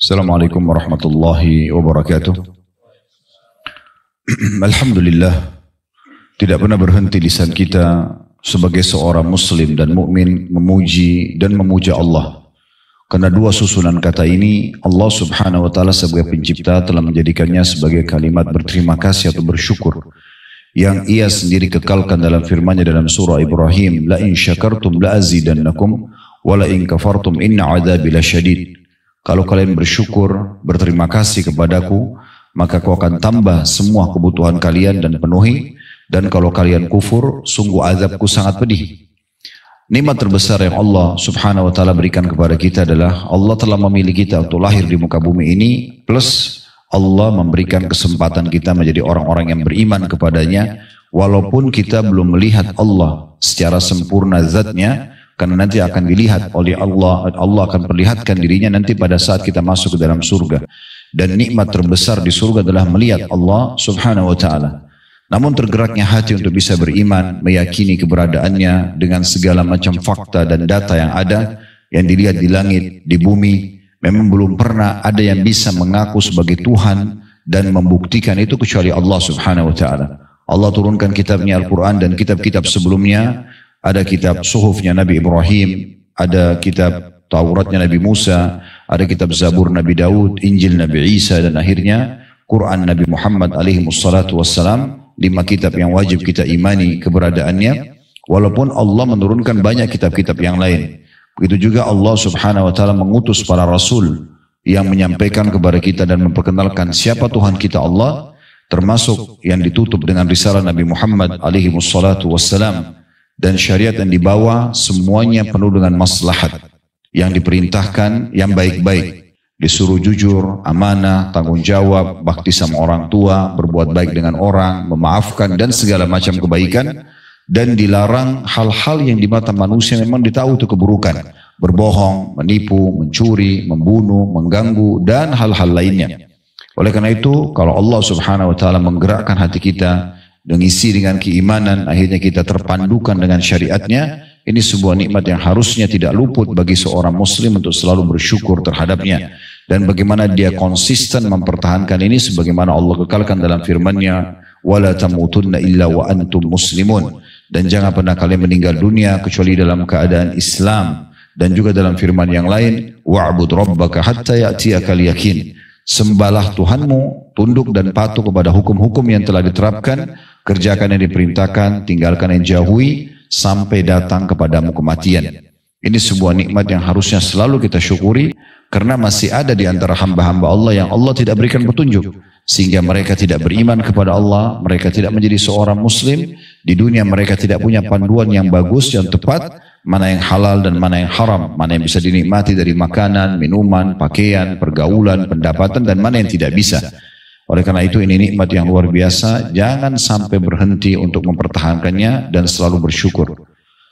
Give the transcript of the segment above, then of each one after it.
Assalamualaikum warahmatullahi wabarakatuh. Alhamdulillah, tidak pernah berhenti lisan kita sebagai seorang muslim dan mukmin memuji dan memuja Allah. Karena dua susunan kata ini, Allah subhanahu wa ta'ala sebagai pencipta telah menjadikannya sebagai kalimat berterima kasih atau bersyukur, yang ia sendiri kekalkan dalam firman-Nya dalam surah Ibrahim, la in syakartum la azidannakum wa la in kafartum inna adzabi lasyadid. Kalau kalian bersyukur, berterima kasih kepadaku, maka kau akan tambah semua kebutuhan kalian dan penuhi. Dan kalau kalian kufur, sungguh azabku sangat pedih. Nikmat terbesar yang Allah subhanahu wa ta'ala berikan kepada kita adalah Allah telah memilih kita untuk lahir di muka bumi ini, plus Allah memberikan kesempatan kita menjadi orang-orang yang beriman kepadanya, walaupun kita belum melihat Allah secara sempurna zatnya, karena nanti akan dilihat oleh Allah. Allah akan perlihatkan dirinya nanti pada saat kita masuk ke dalam surga. Dan nikmat terbesar di surga adalah melihat Allah subhanahu wa ta'ala. Namun tergeraknya hati untuk bisa beriman, meyakini keberadaannya dengan segala macam fakta dan data yang ada, yang dilihat di langit, di bumi. Memang belum pernah ada yang bisa mengaku sebagai Tuhan dan membuktikan itu kecuali Allah subhanahu wa ta'ala. Allah turunkan kitabnya Al-Quran dan kitab-kitab sebelumnya. Ada kitab suhufnya Nabi Ibrahim, ada kitab Tauratnya Nabi Musa, ada kitab Zabur Nabi Daud, Injil Nabi Isa, dan akhirnya Quran Nabi Muhammad alaihi wassalatu wassalam. 5 kitab yang wajib kita imani keberadaannya, walaupun Allah menurunkan banyak kitab-kitab yang lain. Begitu juga Allah subhanahu wa ta'ala mengutus para rasul yang menyampaikan kepada kita dan memperkenalkan siapa Tuhan kita Allah, termasuk yang ditutup dengan risalah Nabi Muhammad alaihi wassalatu wassalam. Dan syariat yang dibawa semuanya penuh dengan maslahat. Yang diperintahkan yang baik-baik. Disuruh jujur, amanah, tanggung jawab, bakti sama orang tua, berbuat baik dengan orang, memaafkan dan segala macam kebaikan. Dan dilarang hal-hal yang di mata manusia memang ditahu itu keburukan. Berbohong, menipu, mencuri, membunuh, mengganggu dan hal-hal lainnya. Oleh karena itu, kalau Allah subhanahu wa ta'ala menggerakkan hati kita dan isi dengan keimanan, akhirnya kita terpandukan dengan syariatnya. Ini sebuah nikmat yang harusnya tidak luput bagi seorang muslim untuk selalu bersyukur terhadapnya. Dan bagaimana dia konsisten mempertahankan ini sebagaimana Allah kekalkan dalam firman-Nya, wala tamutunna illa wa antum muslimun. Dan jangan pernah kalian meninggal dunia kecuali dalam keadaan Islam. Dan juga dalam firman yang lain, wa'bud rabbaka hatta ya'tiyakal yakin. Sembahlah Tuhanmu, tunduk dan patuh kepada hukum-hukum yang telah diterapkan, kerjakan yang diperintahkan, tinggalkan yang jauhi, sampai datang kepadamu kematian. Ini sebuah nikmat yang harusnya selalu kita syukuri, karena masih ada di antara hamba-hamba Allah yang Allah tidak berikan petunjuk, sehingga mereka tidak beriman kepada Allah, mereka tidak menjadi seorang muslim, di dunia mereka tidak punya panduan yang bagus, yang tepat, mana yang halal dan mana yang haram, mana yang bisa dinikmati dari makanan, minuman, pakaian, pergaulan, pendapatan, dan mana yang tidak bisa. Oleh karena itu ini nikmat yang luar biasa, jangan sampai berhenti untuk mempertahankannya dan selalu bersyukur.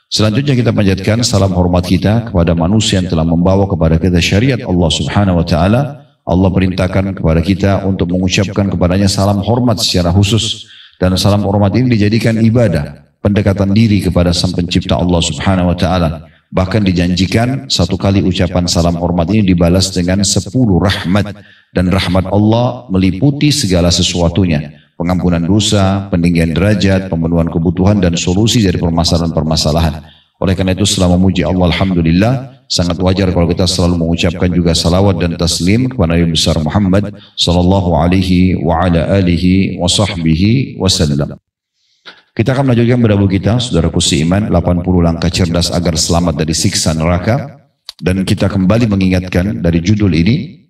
Selanjutnya kita panjatkan salam hormat kita kepada manusia yang telah membawa kepada kita syariat Allah subhanahu wa ta'ala. Allah perintahkan kepada kita untuk mengucapkan kepadanya salam hormat secara khusus. Dan salam hormat ini dijadikan ibadah, pendekatan diri kepada sang pencipta Allah subhanahu wa ta'ala. Bahkan dijanjikan satu kali ucapan salam hormat ini dibalas dengan 10 rahmat. Dan rahmat Allah meliputi segala sesuatunya. Pengampunan dosa, peninggian derajat, pemenuhan kebutuhan dan solusi dari permasalahan-permasalahan. Oleh karena itu setelah memuji Allah alhamdulillah, sangat wajar kalau kita selalu mengucapkan juga salawat dan taslim kepada Nabi besar Muhammad sallallahu alaihi wa ala alihi wa sahbihi wasallam. Kita akan melanjutkan berdahulu kita, saudaraku seiman, 80 langkah cerdas agar selamat dari siksa neraka. Dan kita kembali mengingatkan dari judul ini,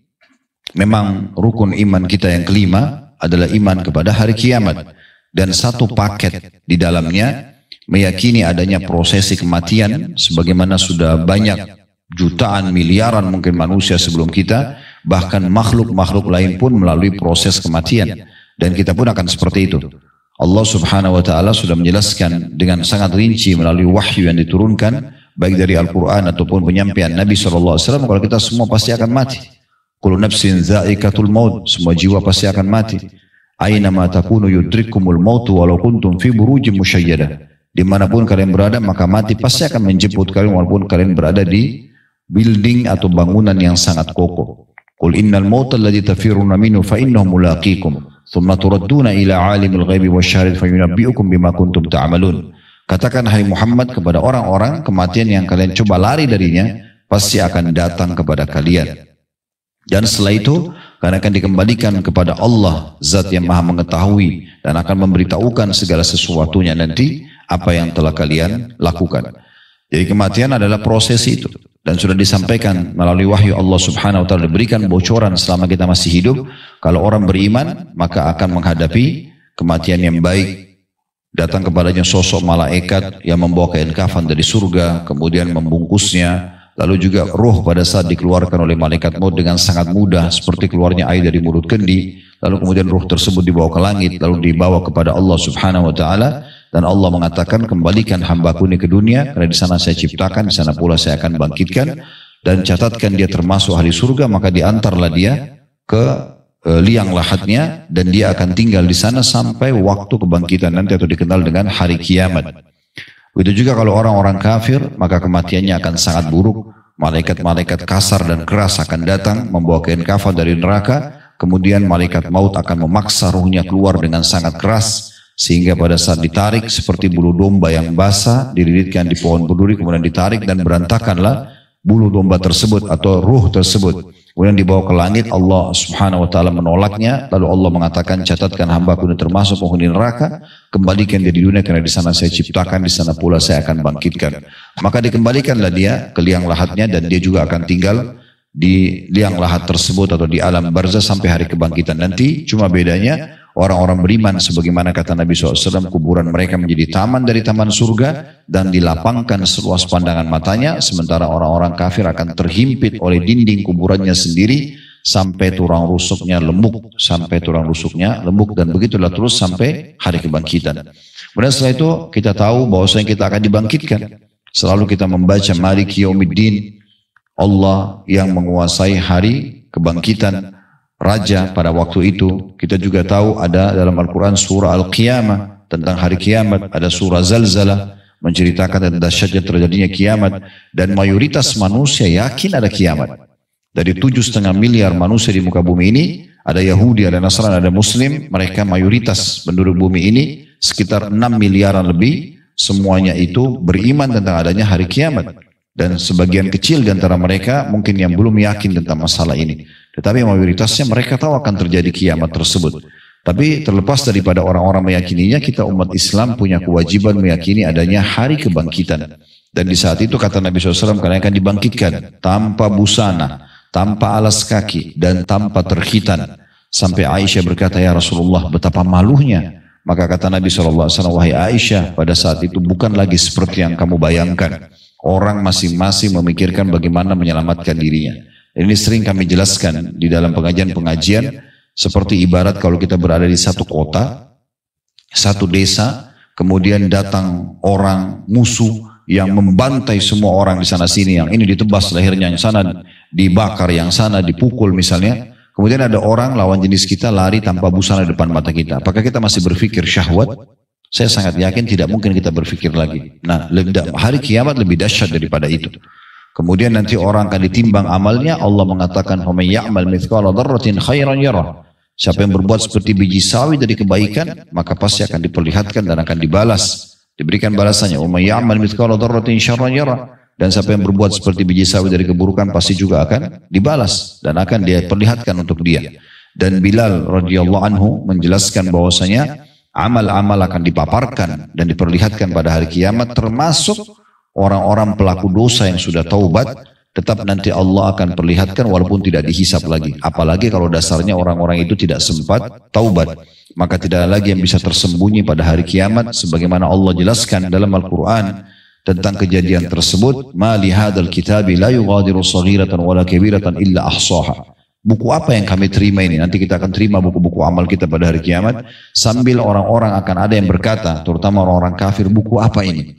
memang rukun iman kita yang kelima adalah iman kepada hari kiamat. Dan satu paket di dalamnya meyakini adanya prosesi kematian, sebagaimana sudah banyak jutaan, miliaran mungkin manusia sebelum kita, bahkan makhluk-makhluk lain pun melalui proses kematian. Dan kita pun akan seperti itu. Allah subhanahu wa ta'ala sudah menjelaskan dengan sangat rinci melalui wahyu yang diturunkan, baik dari Al-Quran ataupun penyampaian Nabi SAW, kalau kita semua pasti akan mati. Kullu nafsin za'iqatul maut, semua jiwa pasti akan mati. Aina ma takunu yudrikkumul maut walau kuntum fi burujin musyayyadah. Dimanapun kalian berada maka mati pasti akan menjemput kalian walaupun kalian berada di building atau bangunan yang sangat kokoh. Qul innal mautal ladzi tafirruna minhu fa innahu mulaqikum. Thumma turadduna ila alimil ghaibi wasyahadati fayunabbi'ukum bima kuntum ta'malun. Katakan hai Muhammad kepada orang-orang, kematian yang kalian coba lari darinya pasti akan datang kepada kalian. Dan setelah itu kalian akan dikembalikan kepada Allah, zat yang maha mengetahui dan akan memberitahukan segala sesuatunya nanti apa yang telah kalian lakukan. Jadi kematian adalah proses itu. Dan sudah disampaikan melalui wahyu Allah subhanahu wa ta'ala, diberikan bocoran selama kita masih hidup. Kalau orang beriman maka akan menghadapi kematian yang baik. Datang kepadanya sosok malaikat yang membawa kain kafan dari surga, kemudian membungkusnya. Lalu juga ruh pada saat dikeluarkan oleh malaikat maut dengan sangat mudah, seperti keluarnya air dari mulut kendi. Lalu kemudian ruh tersebut dibawa ke langit, lalu dibawa kepada Allah subhanahu wa ta'ala. Dan Allah mengatakan, kembalikan hambaku ini ke dunia, karena di sana saya ciptakan, di sana pula saya akan bangkitkan. Dan catatkan dia termasuk ahli surga, maka diantarlah dia ke liang lahatnya, dan dia akan tinggal di sana sampai waktu kebangkitan nanti, atau dikenal dengan hari kiamat. Begitu juga kalau orang-orang kafir, maka kematiannya akan sangat buruk. Malaikat-malaikat kasar dan keras akan datang, membawa kain kafan dari neraka, kemudian malaikat maut akan memaksa ruhnya keluar dengan sangat keras, sehingga pada saat ditarik seperti bulu domba yang basah dililitkan di pohon berduri, kemudian ditarik dan berantakanlah bulu domba tersebut atau ruh tersebut. Kemudian dibawa ke langit, Allah subhanahu wa ta'ala menolaknya, lalu Allah mengatakan, catatkan hambaku ini termasuk penghuni neraka, kembalikan dia di dunia karena di sana saya ciptakan, di sana pula saya akan bangkitkan. Maka dikembalikanlah dia ke liang lahatnya, dan dia juga akan tinggal di liang lahat tersebut atau di alam barzah sampai hari kebangkitan nanti. Cuma bedanya orang-orang beriman, sebagaimana kata Nabi SAW, kuburan mereka menjadi taman dari taman surga dan dilapangkan seluas pandangan matanya, sementara orang-orang kafir akan terhimpit oleh dinding kuburannya sendiri sampai tulang rusuknya lembuk, dan begitulah terus sampai hari kebangkitan. Kemudian setelah itu kita tahu bahwasanya kita akan dibangkitkan. Selalu kita membaca Maliki Yaumiddin, Allah yang menguasai hari kebangkitan, Raja pada waktu itu. Kita juga tahu ada dalam Al-Quran surah Al-Qiyamah tentang hari kiamat, ada surah Zalzalah menceritakan tentang dahsyatnya terjadinya kiamat, dan mayoritas manusia yakin ada kiamat. Dari 7,5 miliar manusia di muka bumi ini, ada Yahudi, ada Nasrani, ada Muslim, mereka mayoritas penduduk bumi ini sekitar 6 miliaran lebih, semuanya itu beriman tentang adanya hari kiamat. Dan sebagian kecil di antara mereka mungkin yang belum yakin tentang masalah ini. Tetapi mayoritasnya mereka tahu akan terjadi kiamat tersebut. Tapi terlepas daripada orang-orang meyakininya, kita umat Islam punya kewajiban meyakini adanya hari kebangkitan. Dan di saat itu kata Nabi SAW, kalian akan dibangkitkan tanpa busana, tanpa alas kaki, dan tanpa terkhitan. Sampai Aisyah berkata, ya Rasulullah, betapa malunya. Maka kata Nabi SAW, wahai Aisyah, pada saat itu bukan lagi seperti yang kamu bayangkan. Orang masing-masing memikirkan bagaimana menyelamatkan dirinya. Ini sering kami jelaskan di dalam pengajian-pengajian, seperti ibarat kalau kita berada di satu kota, satu desa, kemudian datang orang musuh yang membantai semua orang di sana sini, yang ini ditebas lehernya, yang sana dibakar, yang sana dipukul misalnya. Kemudian ada orang lawan jenis kita lari tanpa busana di depan mata kita. Apakah kita masih berpikir syahwat? Saya sangat yakin tidak mungkin kita berpikir lagi. Nah, hari kiamat lebih dahsyat daripada itu. Kemudian nanti orang akan ditimbang amalnya. Allah mengatakan, "Faman ya'mal mithqala dzarratin khairan yarah." Siapa yang berbuat seperti biji sawi dari kebaikan, maka pasti akan diperlihatkan dan akan dibalas. Diberikan balasannya. "Wa may ya'mal mithqala dzarratin syarran yarah." Dan siapa yang berbuat seperti biji sawi dari keburukan pasti juga akan dibalas dan akan dia perlihatkan untuk dia. Dan Bilal radhiyallahu anhu menjelaskan bahwasanya amal-amal akan dipaparkan dan diperlihatkan pada hari kiamat, termasuk orang-orang pelaku dosa yang sudah taubat, tetap nanti Allah akan perlihatkan walaupun tidak dihisap lagi. Apalagi kalau dasarnya orang-orang itu tidak sempat taubat, maka tidak ada lagi yang bisa tersembunyi pada hari kiamat, sebagaimana Allah jelaskan dalam Al-Quran tentang kejadian tersebut. Ma li hadzal kitabi la yughadiru shaghiratan wala kabiratan illa ahsaha. Buku apa yang kami terima ini? Nanti kita akan terima buku-buku amal kita pada hari kiamat. Sambil orang-orang akan ada yang berkata, terutama orang-orang kafir, buku apa ini?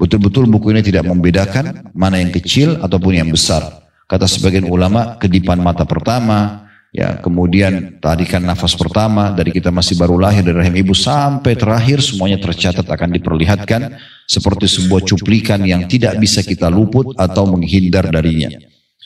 Betul-betul buku ini tidak membedakan mana yang kecil ataupun yang besar. Kata sebagian ulama, kedipan mata pertama, ya, kemudian tarikan nafas pertama dari kita masih baru lahir dari rahim ibu sampai terakhir, semuanya tercatat akan diperlihatkan seperti sebuah cuplikan yang tidak bisa kita luput atau menghindar darinya.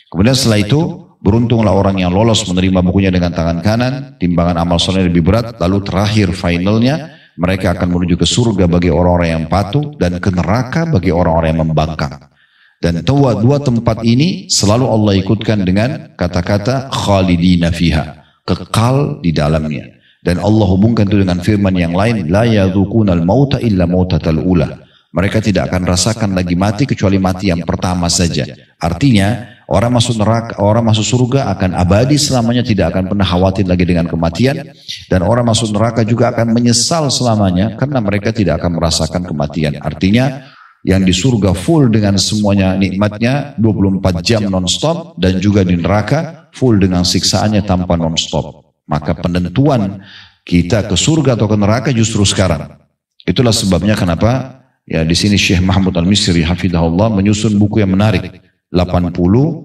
Kemudian setelah itu Beruntunglah orang yang lolos menerima bukunya dengan tangan kanan, timbangan amal soleh lebih berat, lalu terakhir finalnya, mereka akan menuju ke surga bagi orang-orang yang patuh, dan ke neraka bagi orang-orang yang membangkang. Dan dua tempat ini selalu Allah ikutkan dengan kata-kata khalidina fiha, kekal di dalamnya. Dan Allah hubungkan itu dengan firman yang lain, la yadzuqunal mauta illa mautatal ula. Mereka tidak akan rasakan lagi mati kecuali mati yang pertama saja. Artinya orang masuk neraka, orang masuk surga akan abadi selamanya, tidak akan pernah khawatir lagi dengan kematian. Dan orang masuk neraka juga akan menyesal selamanya karena mereka tidak akan merasakan kematian. Artinya yang di surga full dengan semuanya nikmatnya 24 jam non-stop, dan juga di neraka full dengan siksaannya tanpa non-stop. Maka penentuan kita ke surga atau ke neraka justru sekarang. Itulah sebabnya kenapa ya di sini Syekh Mahmud Al-Misri hafizahullah menyusun buku yang menarik, 80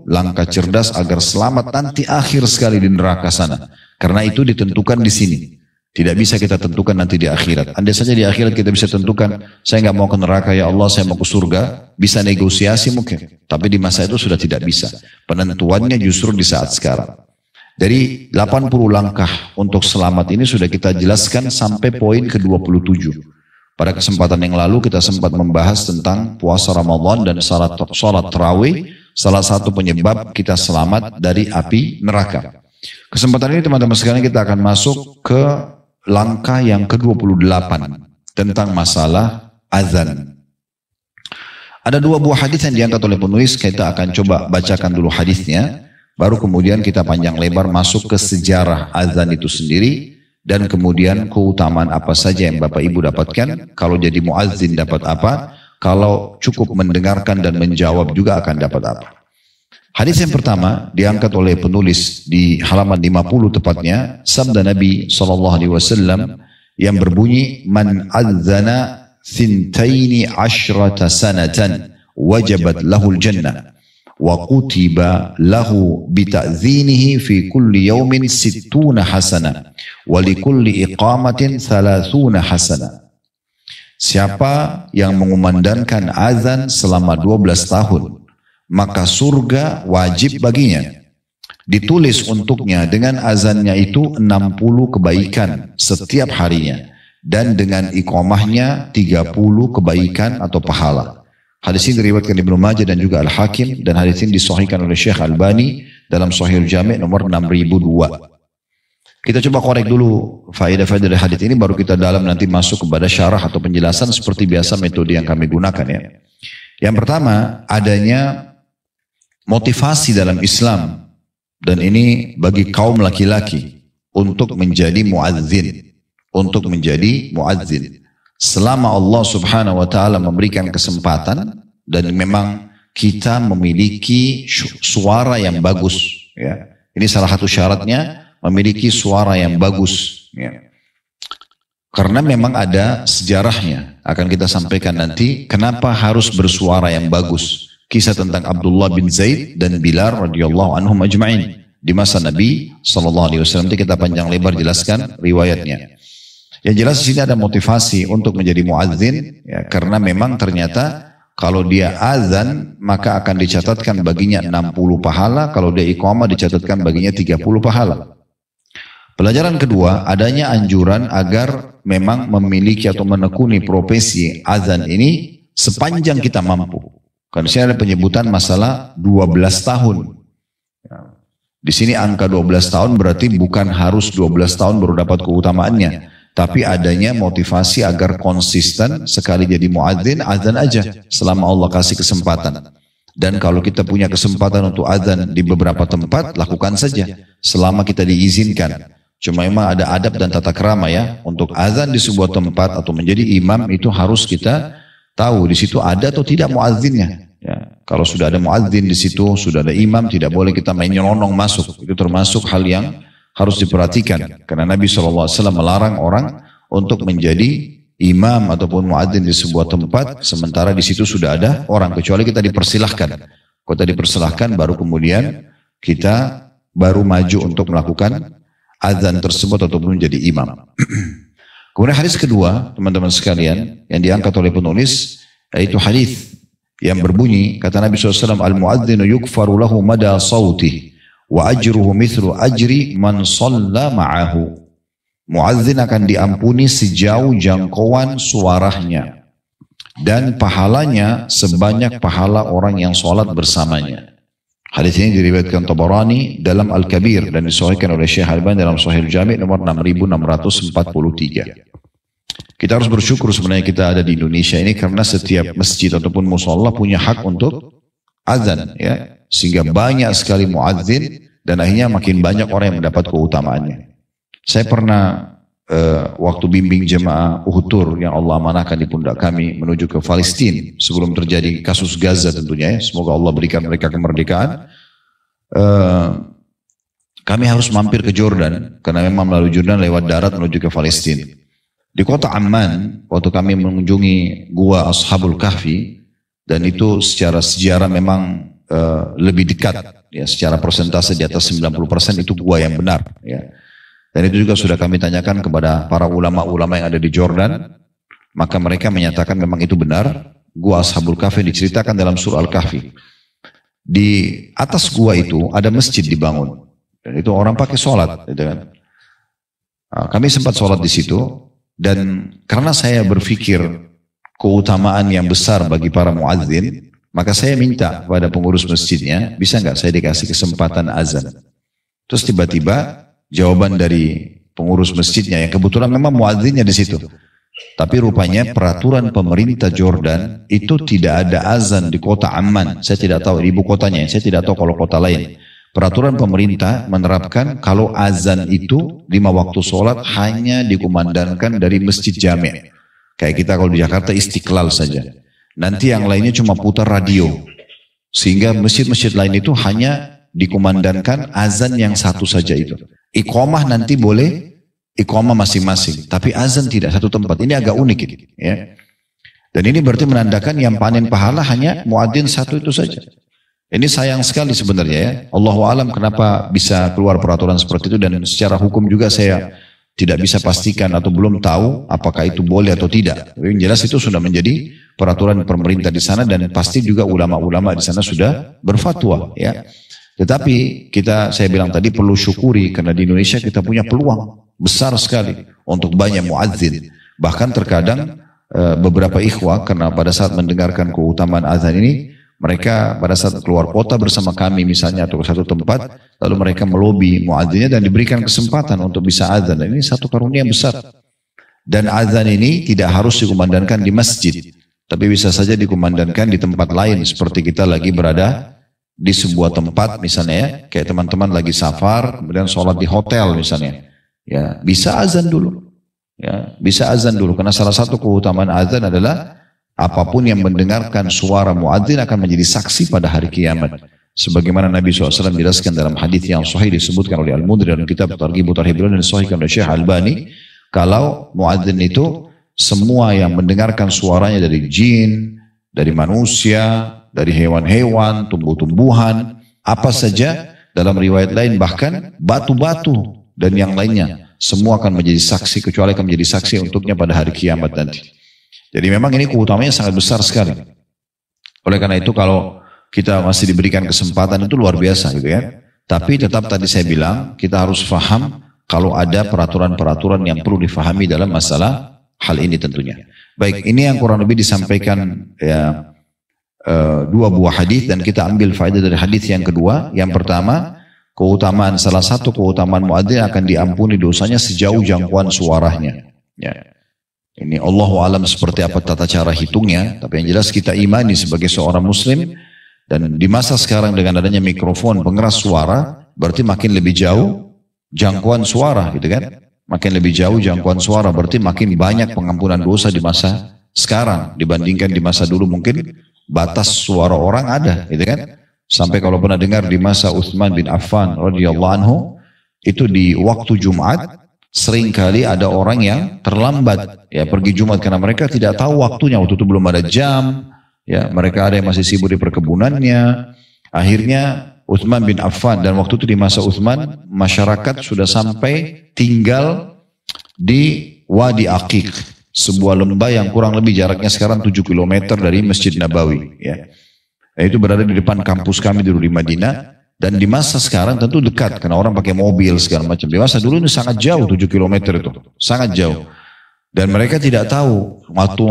langkah cerdas agar selamat nanti akhir sekali di neraka sana. Karena itu ditentukan di sini. Tidak bisa kita tentukan nanti di akhirat. Andai saja di akhirat kita bisa tentukan, saya nggak mau ke neraka ya Allah, saya mau ke surga, bisa negosiasi mungkin. Tapi di masa itu sudah tidak bisa. Penentuannya justru di saat sekarang. Dari 80 langkah untuk selamat ini sudah kita jelaskan sampai poin ke-27. Pada kesempatan yang lalu kita sempat membahas tentang puasa Ramadan dan salat tarawih, salah satu penyebab kita selamat dari api neraka. Kesempatan ini teman-teman sekalian kita akan masuk ke langkah yang ke-28 tentang masalah azan. Ada dua buah hadis yang diangkat oleh penulis, kita akan coba bacakan dulu hadisnya, baru kemudian kita panjang lebar masuk ke sejarah azan itu sendiri, dan kemudian keutamaan apa saja yang Bapak Ibu dapatkan, kalau jadi muazzin dapat apa, kalau cukup mendengarkan dan menjawab juga akan dapat apa. Hadis yang pertama diangkat oleh penulis di halaman 50 tepatnya, sabda Nabi SAW yang berbunyi, man adzana thintaini ashrata sanatan wajabat lahul jannah wa kutiba lahu bita'zinihi fi kulli yawmin sittuna hasana wa li kulli iqamatin thalathuna hasana. Siapa yang mengumandangkan azan selama 12 tahun, maka surga wajib baginya. Ditulis untuknya dengan azannya itu 60 kebaikan setiap harinya. Dan dengan iqamahnya 30 kebaikan atau pahala. Hadis ini diriwayatkan Ibnu Majah dan juga Al-Hakim, dan hadis ini disahihkan oleh Syekh Albani dalam Shahihul Jami' nomor 6002. Kita coba korek dulu faedah-faedah dari hadis ini, baru kita dalam nanti masuk kepada syarah atau penjelasan seperti biasa metode yang kami gunakan ya. Yang pertama, adanya motivasi dalam Islam, dan ini bagi kaum laki-laki untuk menjadi muazzin, selama Allah Subhanahu wa taala memberikan kesempatan, dan memang kita memiliki suara yang bagus ya. Ini salah satu syaratnya, memiliki suara yang bagus ya. Karena memang ada sejarahnya, akan kita sampaikan nanti kenapa harus bersuara yang bagus. Kisah tentang Abdullah bin Zaid dan Bilal radhiyallahu anhum ajma'in di masa Nabi SAW. Nanti kita panjang lebar jelaskan riwayatnya. Yang jelas di sini ada motivasi untuk menjadi muazzin ya, karena memang ternyata kalau dia azan maka akan dicatatkan baginya 60 pahala, kalau dia iqamah dicatatkan baginya 30 pahala. Pelajaran kedua, adanya anjuran agar memang memiliki atau menekuni profesi azan ini sepanjang kita mampu. Karena di sini ada penyebutan masalah 12 tahun. Di sini angka 12 tahun berarti bukan harus 12 tahun baru dapat keutamaannya. Tapi adanya motivasi agar konsisten, sekali jadi muadzin, azan aja selama Allah kasih kesempatan. Dan kalau kita punya kesempatan untuk azan di beberapa tempat, lakukan saja selama kita diizinkan. Cuma memang ada adab dan tata krama ya. Untuk azan di sebuah tempat atau menjadi imam itu harus kita tahu di situ ada atau tidak muazzinnya. Ya, kalau sudah ada muazzin di situ, sudah ada imam, tidak boleh kita main nyelonong masuk. Itu termasuk hal yang harus diperhatikan. Karena Nabi SAW melarang orang untuk menjadi imam ataupun muadzin di sebuah tempat sementara di situ sudah ada orang, kecuali kita dipersilahkan. Kalau kita dipersilahkan baru kemudian kita baru maju untuk melakukan azan tersebut ataupun menjadi imam. Kemudian hadis kedua, teman-teman sekalian, yang diangkat oleh penulis, yaitu hadis yang berbunyi, kata Nabi SAW, al-muadzinu yukfaru lahu mada sawtih wa ajruhu mithlu ajri man shalla ma'ahu. Muadzin akan diampuni sejauh jangkauan suaranya dan pahalanya sebanyak pahala orang yang sholat bersamanya. Hadis ini diriwayatkan Tabarani dalam Al-Kabir dan disahihkan oleh Syekh Albani dalam Shahih Al-Jami' nomor 6643. Kita harus bersyukur sebenarnya kita ada di Indonesia ini karena setiap masjid ataupun musholla punya hak untuk azan, ya, sehingga banyak sekali muadzin dan akhirnya makin banyak orang yang mendapat keutamaannya. Saya pernah waktu bimbing jemaah Uhud Tour yang Allah amanahkan di pundak kami menuju ke Palestina sebelum terjadi kasus Gaza tentunya, ya. Semoga Allah berikan mereka kemerdekaan. Kami harus mampir ke Jordan karena memang melalui Jordan lewat darat menuju ke Palestina. Di kota Amman waktu kami mengunjungi gua Ashabul Kahfi, dan itu secara sejarah memang lebih dekat, ya, secara persentase di atas 90% itu gua yang benar, ya. Dan itu juga sudah kami tanyakan kepada para ulama-ulama yang ada di Jordan, maka mereka menyatakan memang itu benar. Gua Ashabul Kahfi diceritakan dalam surah Al-Kahfi. Di atas gua itu ada masjid dibangun, dan itu orang pakai sholat, gitu kan. Nah, kami sempat sholat di situ, dan karena saya berpikir keutamaan yang besar bagi para muadzin, maka saya minta kepada pengurus masjidnya, bisa nggak saya dikasih kesempatan azan. Terus tiba-tiba jawaban dari pengurus masjidnya, yang kebetulan memang muadzinnya di situ. Tapi rupanya peraturan pemerintah Jordan itu tidak ada azan di kota Amman. Saya tidak tahu di ibu kotanya, saya tidak tahu kalau kota lain. Peraturan pemerintah menerapkan kalau azan itu 5 waktu sholat hanya dikumandangkan dari masjid jami'. Kayak kita kalau di Jakarta Istiqlal saja. Nanti yang lainnya cuma putar radio. Sehingga masjid-masjid lain itu hanya dikumandangkan azan yang satu saja itu. Iqamah nanti boleh iqamah masing-masing, tapi azan tidak satu tempat. Ini agak unik, ya. Dan ini berarti menandakan yang panen pahala hanya muadzin satu itu saja. Ini sayang sekali sebenarnya, ya. Allahu alam kenapa bisa keluar peraturan seperti itu, dan secara hukum juga saya tidak bisa pastikan atau belum tahu apakah itu boleh atau tidak. Tapi yang jelas itu sudah menjadi peraturan pemerintah di sana, dan pasti juga ulama-ulama di sana sudah berfatwa, ya. Tetapi saya bilang tadi perlu syukuri karena di Indonesia kita punya peluang besar sekali untuk banyak muadzin. Bahkan terkadang beberapa ikhwah karena pada saat mendengarkan keutamaan azan ini, mereka pada saat keluar kota bersama kami misalnya atau ke satu tempat, lalu mereka melobi muadzinnya dan diberikan kesempatan untuk bisa azan. Dan ini satu karunia besar. Dan azan ini tidak harus dikumandangkan di masjid, tapi bisa saja dikumandangkan di tempat lain seperti kita lagi berada di sebuah tempat misalnya, ya, kayak teman-teman lagi safar kemudian sholat di hotel misalnya, ya, bisa azan dulu, ya, bisa azan dulu karena salah satu keutamaan azan adalah apapun yang mendengarkan suara muadzin akan menjadi saksi pada hari kiamat, sebagaimana Nabi SAW menjelaskan dalam hadis yang sahih disebutkan oleh Al-Mundhir dalam kitab Targhib Tarhib dan disahihkan oleh Syekh Albani, kalau muadzin itu semua yang mendengarkan suaranya dari jin, dari manusia, dari hewan-hewan, tumbuh-tumbuhan, apa saja, dalam riwayat lain bahkan batu-batu dan yang lainnya, semua akan menjadi saksi, kecuali akan menjadi saksi untuknya pada hari kiamat nanti. Jadi memang ini keutamaannya sangat besar sekali. Oleh karena itu kalau kita masih diberikan kesempatan itu luar biasa gitu ya. Tapi tetap tadi saya bilang kita harus paham kalau ada peraturan-peraturan yang perlu difahami dalam masalah hal ini tentunya. Baik, ini yang kurang lebih disampaikan, ya, 2 buah hadis, dan kita ambil faedah dari hadis yang kedua. Yang pertama, keutamaan, salah satu keutamaan muadzin akan diampuni dosanya sejauh jangkauan suaranya, ya. Ini Allahu alam seperti apa tata cara hitungnya, tapi yang jelas kita imani sebagai seorang muslim, dan di masa sekarang dengan adanya mikrofon pengeras suara berarti makin lebih jauh jangkauan suara, gitu kan. Makin lebih jauh jangkauan suara berarti makin banyak pengampunan dosa di masa sekarang dibandingkan di masa dulu. Mungkin batas suara orang ada, gitu kan? Sampai kalau pernah dengar di masa Utsman bin Affan radhiyallahu anhu, itu di waktu Jumat seringkali ada orang yang terlambat, ya, pergi Jumat karena mereka tidak tahu waktunya. Waktu itu belum ada jam, ya, mereka ada yang masih sibuk di perkebunannya. Akhirnya Utsman bin Affan, dan waktu itu di masa Utsman masyarakat sudah sampai tinggal di Wadi Aqiq, sebuah lembah yang kurang lebih jaraknya sekarang 7 km dari Masjid Nabawi, ya. Nah, itu berada di depan kampus kami dulu di Madinah, Dan di masa sekarang tentu dekat, karena orang pakai mobil segala macam. Di masa dulu ini sangat jauh, 7 kilometer itu. Sangat jauh. Dan mereka tidak tahu waktu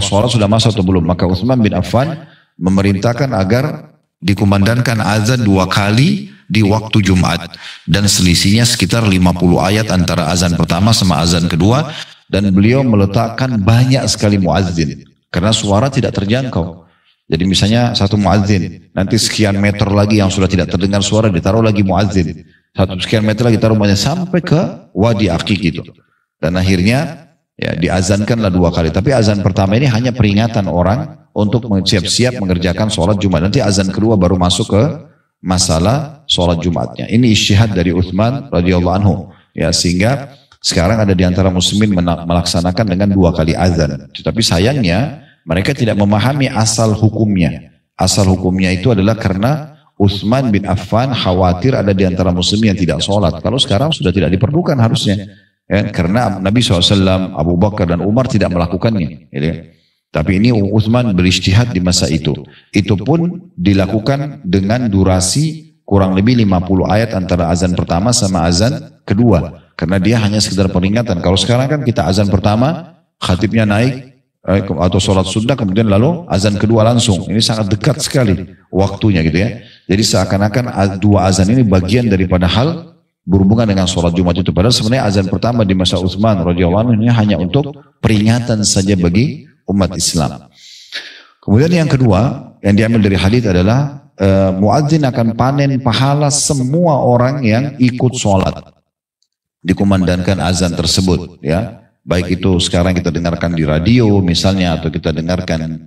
sholat sudah masuk atau belum. Maka Utsman bin Affan memerintahkan agar dikumandangkan azan 2 kali di waktu Jumat. Dan selisihnya sekitar 50 ayat antara azan pertama sama azan kedua. Dan beliau meletakkan banyak sekali muazzin. Karena suara tidak terjangkau. Jadi misalnya satu muazzin, nanti sekian meter lagi yang sudah tidak terdengar suara ditaruh lagi muazzin. Satu sekian meter lagi taruh banyak sampai ke Wadi Aqiq itu. Dan akhirnya ya diazankanlah 2 kali. Tapi azan pertama ini hanya peringatan orang untuk siap-siap mengerjakan sholat Jumat. Nanti azan kedua baru masuk ke masalah sholat Jumatnya. Ini ijtihad dari Utsman radhiyallahu anhu. Ya, sehingga sekarang ada di antara muslimin melaksanakan dengan 2 kali azan. Tetapi sayangnya mereka tidak memahami asal hukumnya. Asal hukumnya itu adalah karena Utsman bin Affan khawatir ada di antara muslim yang tidak sholat. Kalau sekarang sudah tidak diperlukan harusnya. Ya, karena Nabi SAW, Abu Bakar dan Umar tidak melakukannya. Ya. Tapi ini Utsman berijtihad di masa itu. Itu pun dilakukan dengan durasi kurang lebih 50 ayat antara azan pertama sama azan kedua. Karena dia hanya sekedar peringatan. Kalau sekarang kan kita azan pertama, khatibnya naik, atau sholat sunnah kemudian lalu azan kedua langsung. Ini sangat dekat sekali waktunya gitu ya. Jadi seakan-akan 2 azan ini bagian daripada hal berhubungan dengan sholat Jumat itu. Padahal sebenarnya azan pertama di masa Utsman radhiyallahu anhu ini hanya untuk peringatan saja bagi umat Islam. Kemudian yang kedua yang diambil dari hadis adalah muadzin akan panen pahala semua orang yang ikut sholat dikumandangkan azan tersebut ya. Baik itu sekarang kita dengarkan di radio misalnya, atau kita dengarkan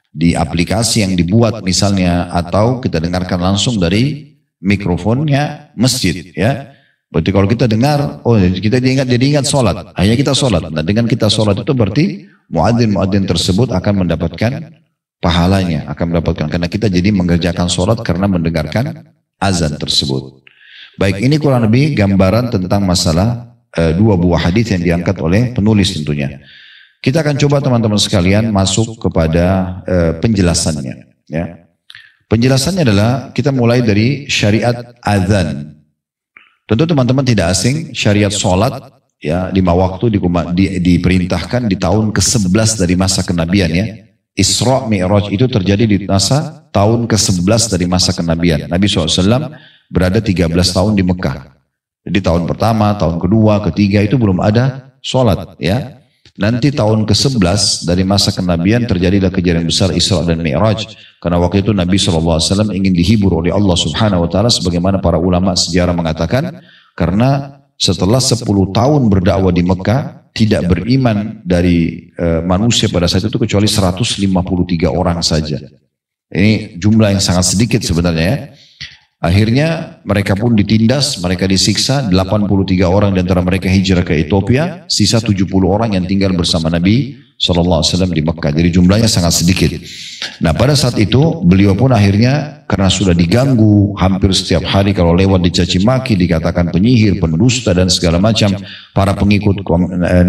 di aplikasi yang dibuat misalnya, atau kita dengarkan langsung dari mikrofonnya masjid ya. Berarti kalau kita dengar, oh kita jadi ingat sholat, hanya kita sholat. Dan dengan kita sholat itu berarti muadzin tersebut akan mendapatkan pahalanya, akan mendapatkan, karena kita jadi mengerjakan sholat karena mendengarkan azan tersebut. Baik, ini kurang lebih gambaran tentang masalah 2 buah hadis yang diangkat oleh penulis tentunya. Kita akan coba teman-teman sekalian masuk kepada penjelasannya. Ya. Penjelasannya adalah kita mulai dari syariat azan. Tentu teman-teman tidak asing syariat sholat ya 5 waktu diperintahkan di tahun ke-11 dari masa kenabian ya. Isra Mi'raj itu terjadi di masa tahun ke-11 dari masa kenabian. Nabi SAW berada 13 tahun di Mekah. Jadi tahun pertama, tahun kedua, ketiga itu belum ada sholat ya. Nanti tahun ke-11 dari masa kenabian terjadilah kejadian besar Isra dan Mi'raj. Karena waktu itu Nabi SAW ingin dihibur oleh Allah Subhanahu Wa Taala, sebagaimana para ulama sejarah mengatakan, karena setelah 10 tahun berdakwah di Mekah, tidak beriman dari manusia pada saat itu kecuali 153 orang saja. Ini jumlah yang sangat sedikit sebenarnya ya. Akhirnya mereka pun ditindas, mereka disiksa, 83 orang di antara mereka hijrah ke Ethiopia, sisa 70 orang yang tinggal bersama Nabi SAW di Mekah. Jadi jumlahnya sangat sedikit. Nah pada saat itu beliau pun akhirnya karena sudah diganggu hampir setiap hari, kalau lewat dicaci maki, dikatakan penyihir, pendusta dan segala macam. Para pengikut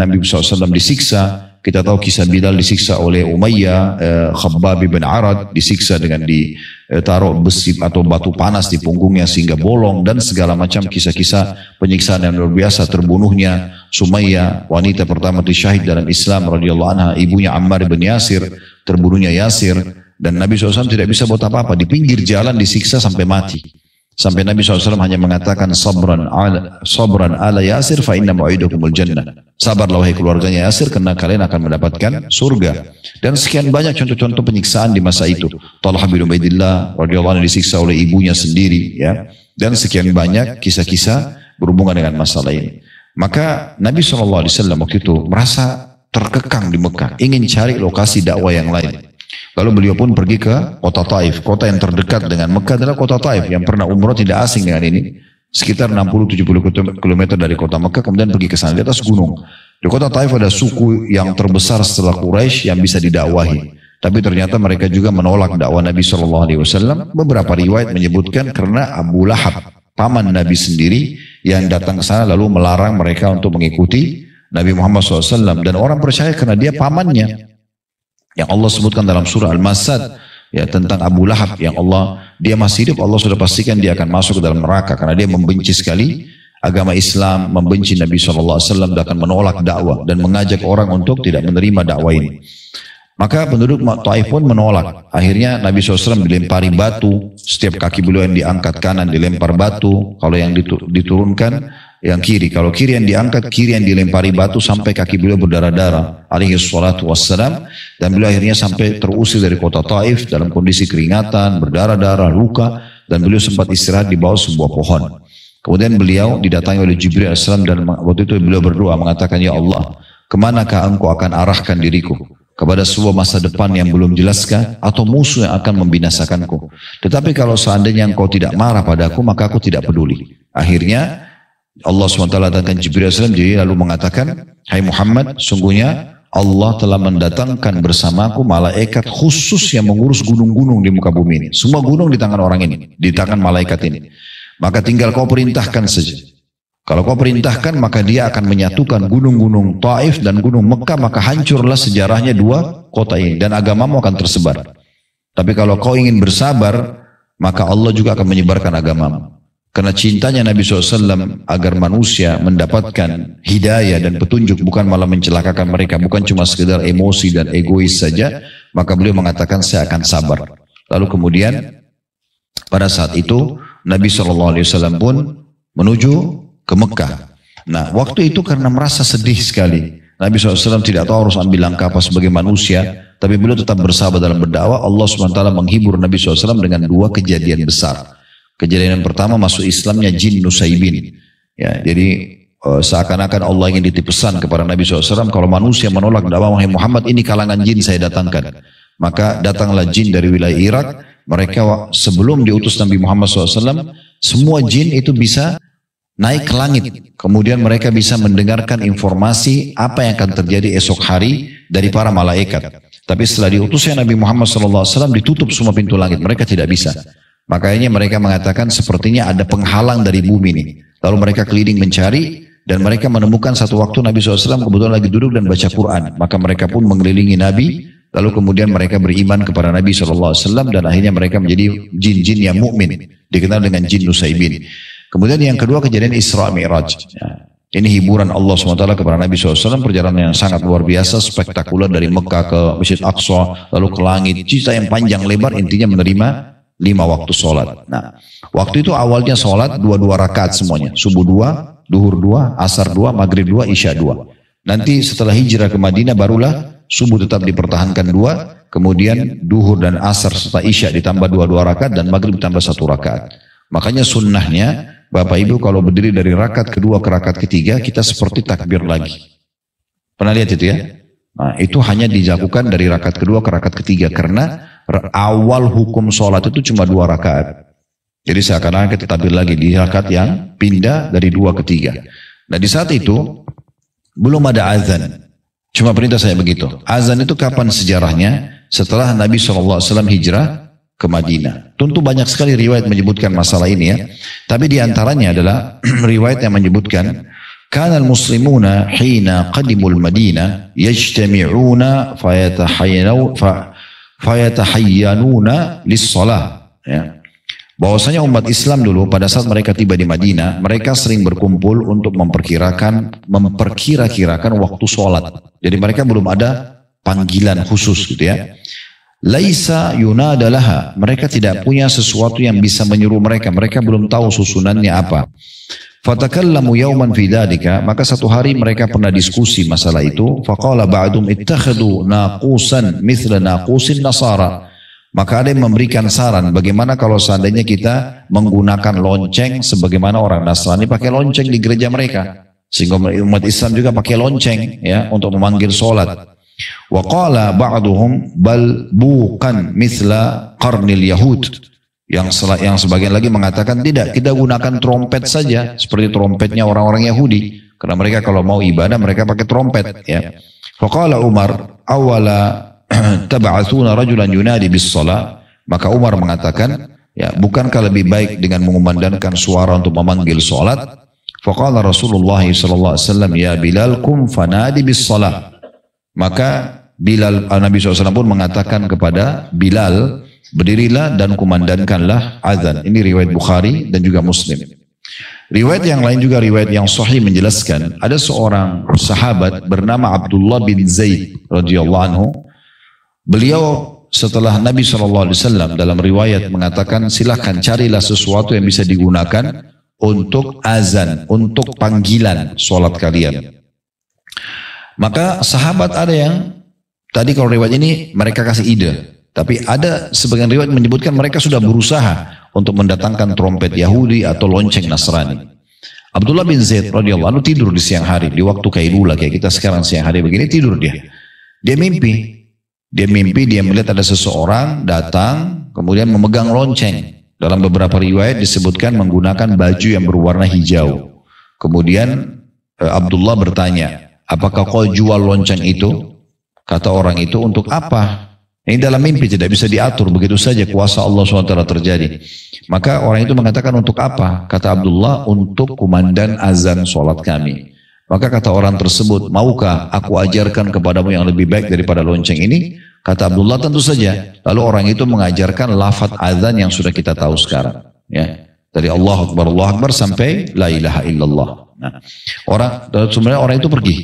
Nabi SAW disiksa. Kita tahu kisah Bilal disiksa oleh Umayyah, Khabbab bin Arad disiksa dengan ditaruh besi atau batu panas di punggungnya sehingga bolong, dan segala macam kisah-kisah penyiksaan yang luar biasa. Terbunuhnya Sumayyah, wanita pertama syahid dalam Islam radhiyallahu anha, ibunya Ammar bin Yasir, terbunuhnya Yasir, dan Nabi SAW tidak bisa buat apa-apa, di pinggir jalan disiksa sampai mati. Sampai Nabi SAW hanya mengatakan sabran ala Yasir fa inna mu'idukumul jannah. Sabarlah wahai keluarganya Yasir, karena kalian akan mendapatkan surga. Dan sekian banyak contoh-contoh penyiksaan di masa itu. Talha bin Ubaidillah radhiyallahu anhu disiksa oleh ibunya sendiri ya. Dan sekian banyak kisah-kisah berhubungan dengan masalah ini. Maka Nabi SAW waktu itu merasa terkekang di Mekah, ingin cari lokasi dakwah yang lain. Lalu beliau pun pergi ke kota Taif. Kota yang terdekat dengan Mekah adalah kota Taif. Yang pernah umroh tidak asing dengan ini. Sekitar 60-70 km dari kota Mekah, kemudian pergi ke sana di atas gunung. Di kota Taif ada suku yang terbesar setelah Quraisy yang bisa didakwahi. Tapi ternyata mereka juga menolak dakwah Nabi SAW. Beberapa riwayat menyebutkan karena Abu Lahab, paman Nabi sendiri, yang datang ke sana lalu melarang mereka untuk mengikuti Nabi Muhammad SAW. Dan orang percaya karena dia pamannya. Yang Allah sebutkan dalam surah Al-Masad, ya tentang Abu Lahab yang dia masih hidup, Allah sudah pastikan dia akan masuk ke dalam neraka karena dia membenci sekali agama Islam, membenci Nabi SAW, dan akan menolak dakwah dan mengajak orang untuk tidak menerima dakwah ini. Maka penduduk Taif pun menolak. Akhirnya Nabi SAW dilempari batu, setiap kaki beliau yang diangkat kanan dilempar batu, kalau yang diturunkan yang kiri, kalau kiri yang diangkat, kiri yang dilempari batu sampai kaki beliau berdarah-darah alaihi salatu wassalam, dan beliau akhirnya sampai terusir dari kota Taif dalam kondisi keringatan, berdarah-darah, luka, dan beliau sempat istirahat di bawah sebuah pohon. Kemudian beliau didatangi oleh Jibril AS, dan waktu itu beliau berdoa mengatakan, ya Allah, kemanakah engkau akan arahkan diriku? Kepada sebuah masa depan yang belum jelaskah, atau musuh yang akan membinasakanku? Tetapi kalau seandainya engkau tidak marah padaku, maka aku tidak peduli. Akhirnya Allah SWT datangkan Jibril AS, jadi lalu mengatakan, hai Muhammad, sungguhnya Allah telah mendatangkan bersamaku malaikat khusus yang mengurus gunung-gunung di muka bumi ini. Semua gunung di tangan orang ini, di tangan malaikat ini. Maka tinggal kau perintahkan saja. Kalau kau perintahkan, maka dia akan menyatukan gunung-gunung Taif dan gunung Mekah, maka hancurlah sejarahnya dua kota ini, dan agamamu akan tersebar. Tapi kalau kau ingin bersabar, maka Allah juga akan menyebarkan agamamu. Karena cintanya Nabi SAW agar manusia mendapatkan hidayah dan petunjuk, bukan malah mencelakakan mereka, bukan cuma sekedar emosi dan egois saja, maka beliau mengatakan, saya akan sabar. Lalu kemudian pada saat itu Nabi SAW pun menuju ke Mekah. Nah, waktu itu karena merasa sedih sekali, Nabi SAW tidak tahu harus ambil langkah apa sebagai manusia, tapi beliau tetap bersabar dalam berdakwah. Allah SWT menghibur Nabi SAW dengan dua kejadian besar. Kejadian yang pertama, masuk Islamnya jin Nusaybin. Ya, jadi seakan-akan Allah ingin ditipesan kepada Nabi SAW, kalau manusia menolak dakwah Muhammad, ini kalangan jin saya datangkan. Maka datanglah jin dari wilayah Irak. Mereka sebelum diutus Nabi Muhammad SAW, semua jin itu bisa naik ke langit. Kemudian mereka bisa mendengarkan informasi apa yang akan terjadi esok hari dari para malaikat. Tapi setelah diutusnya Nabi Muhammad SAW, ditutup semua pintu langit. Mereka tidak bisa. Makanya mereka mengatakan sepertinya ada penghalang dari bumi ini. Lalu mereka keliling mencari, dan mereka menemukan satu waktu Nabi SAW kebetulan lagi duduk dan baca Quran. Maka mereka pun mengelilingi Nabi. Lalu kemudian mereka beriman kepada Nabi SAW, dan akhirnya mereka menjadi jin-jin yang mukmin, dikenal dengan jin Nusaybin. Kemudian yang kedua, kejadian Isra Mi'raj. Ya, ini hiburan Allah SWT kepada Nabi SAW, perjalanan yang sangat luar biasa, spektakuler dari Mekah ke Masjid Aqsa, lalu ke langit, cerita yang panjang lebar, intinya menerima 5 waktu sholat. Nah, waktu itu awalnya sholat 2 rakaat semuanya, subuh 2, duhur 2, asar 2, maghrib 2, isya 2. Nanti setelah hijrah ke Madinah barulah subuh tetap dipertahankan 2, kemudian duhur dan asar serta isya ditambah 2 rakaat, dan maghrib ditambah 1 rakaat. Makanya sunnahnya Bapak Ibu kalau berdiri dari rakaat kedua ke rakaat ketiga, kita seperti takbir lagi. Pernah lihat itu ya? Nah, itu hanya dilakukan dari rakaat kedua ke rakaat ketiga, karena awal hukum sholat itu cuma 2 rakaat. Jadi seakan-akan kita takbir lagi di rakaat yang pindah dari 2 ke 3. Nah, di saat itu belum ada azan. Cuma perintah saya begitu. Azan itu kapan sejarahnya? Setelah Nabi SAW hijrah ke Madinah. Tentu banyak sekali riwayat menyebutkan masalah ini ya. Tapi diantaranya adalah riwayat yang menyebutkan, Kana al-muslimuna hina qadimul Madinah yajtami'una fayatahayyanuna lis-salah. Ya. Bahwasanya umat Islam dulu pada saat mereka tiba di Madinah, mereka sering berkumpul untuk memperkira-kirakan waktu sholat. Jadi mereka belum ada panggilan khusus gitu ya. Laisa yunadalaha, mereka tidak punya sesuatu yang bisa menyuruh mereka. Mereka belum tahu susunannya apa. Fatakallamu yawman fi dzalika, maka satu hari mereka pernah diskusi masalah itu. Faqala ba'dum ittakhadhu naqusan mithla naqusin nasara. Maka ada yang memberikan saran, bagaimana kalau seandainya kita menggunakan lonceng sebagaimana orang Nasrani pakai lonceng di gereja mereka, sehingga umat Islam juga pakai lonceng ya untuk memanggil sholat. Wa qala ba'duhum bal buqan mithla qarnil yahud. Yang sebagian lagi mengatakan tidak, kita gunakan trompet saja seperti trompetnya orang-orang Yahudi, karena mereka kalau mau ibadah mereka pakai trompet ya. Faqala Umar awala tab'atsuna rajulan yunadi bis-shalah, maka Umar mengatakan, ya, bukankah lebih baik dengan mengumandangkan suara untuk memanggil salat? Faqala Rasulullah sallallahu alaihi wasallam, ya Bilal kum fanadi bis-shalah. Maka Bilal, Nabi SAW pun mengatakan kepada Bilal, berdirilah dan kumandangkanlah azan. Ini riwayat Bukhari dan juga Muslim. Riwayat yang lain juga riwayat yang sahih menjelaskan ada seorang sahabat bernama Abdullah bin Zaid radhiyallahu anhu. Beliau setelah Nabi SAW dalam riwayat mengatakan silahkan carilah sesuatu yang bisa digunakan untuk azan, untuk panggilan sholat kalian. Maka sahabat ada yang tadi kalau riwayat ini mereka kasih ide, tapi ada sebagian riwayat menyebutkan mereka sudah berusaha untuk mendatangkan trompet Yahudi atau lonceng Nasrani. Abdullah bin Zaid radhiyallahu anhu tidur di siang hari di waktu Kailula kayak kita sekarang siang hari begini tidur dia. Dia mimpi dia melihat ada seseorang datang kemudian memegang lonceng. Dalam beberapa riwayat disebutkan menggunakan baju yang berwarna hijau. Kemudian Abdullah bertanya, apakah kau jual lonceng itu? Kata orang itu, untuk apa? Ini dalam mimpi tidak bisa diatur, begitu saja kuasa Allah SWT terjadi. Maka orang itu mengatakan untuk apa? Kata Abdullah, untuk kumandang azan sholat kami. Maka kata orang tersebut, maukah aku ajarkan kepadamu yang lebih baik daripada lonceng ini? Kata Abdullah, tentu saja. Lalu orang itu mengajarkan lafaz azan yang sudah kita tahu sekarang. Ya, dari Allahu Akbar sampai La ilaha illallah. Nah, sebenarnya orang itu pergi.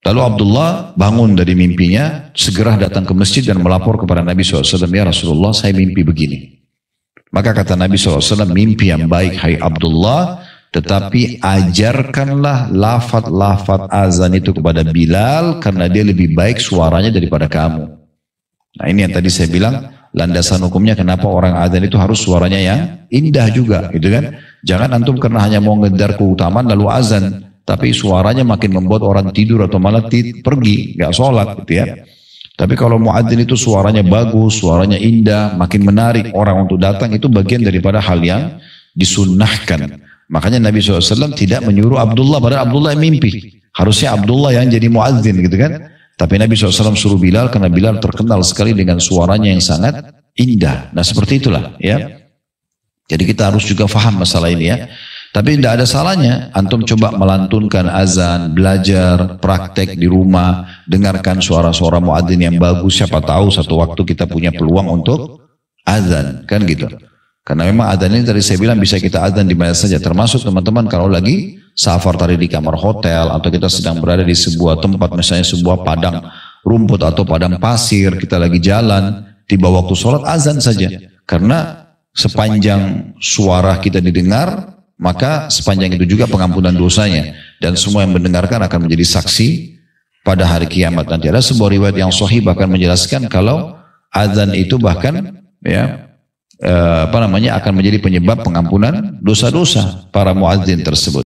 Lalu Abdullah bangun dari mimpinya, segera datang ke masjid dan melapor kepada Nabi SAW, ya Rasulullah saya mimpi begini. Maka kata Nabi SAW, mimpi yang baik hai Abdullah, tetapi ajarkanlah lafaz-lafaz azan itu kepada Bilal, karena dia lebih baik suaranya daripada kamu. Nah ini yang tadi saya bilang, landasan hukumnya kenapa orang azan itu harus suaranya yang indah juga, gitu kan? Jangan antum karena hanya mau ngejar keutamaan lalu azan. Tapi suaranya makin membuat orang tidur atau malah pergi, nggak sholat gitu ya. Tapi kalau muadzin itu suaranya bagus, suaranya indah, makin menarik orang untuk datang, itu bagian daripada hal yang disunnahkan. Makanya Nabi SAW tidak menyuruh Abdullah, padahal Abdullah yang mimpi. Harusnya Abdullah yang jadi muadzin gitu kan. Tapi Nabi SAW suruh Bilal karena Bilal terkenal sekali dengan suaranya yang sangat indah. Nah seperti itulah ya. Jadi kita harus juga faham masalah ini ya. Tapi tidak ada salahnya antum coba melantunkan azan, belajar, praktek di rumah, dengarkan suara-suara muadzin yang bagus. Siapa tahu satu waktu kita punya peluang untuk azan, kan gitu. Karena memang azan ini tadi saya bilang bisa kita azan di mana saja. Termasuk teman-teman kalau lagi safar tadi di kamar hotel atau kita sedang berada di sebuah tempat, misalnya sebuah padang rumput atau padang pasir, kita lagi jalan, tiba waktu sholat azan saja. Karena sepanjang suara kita didengar, maka sepanjang itu juga pengampunan dosanya, dan semua yang mendengarkan akan menjadi saksi pada hari kiamat nanti. Ada sebuah riwayat yang sahih bahkan menjelaskan kalau azan itu bahkan ya akan menjadi penyebab pengampunan dosa-dosa para muadzin tersebut.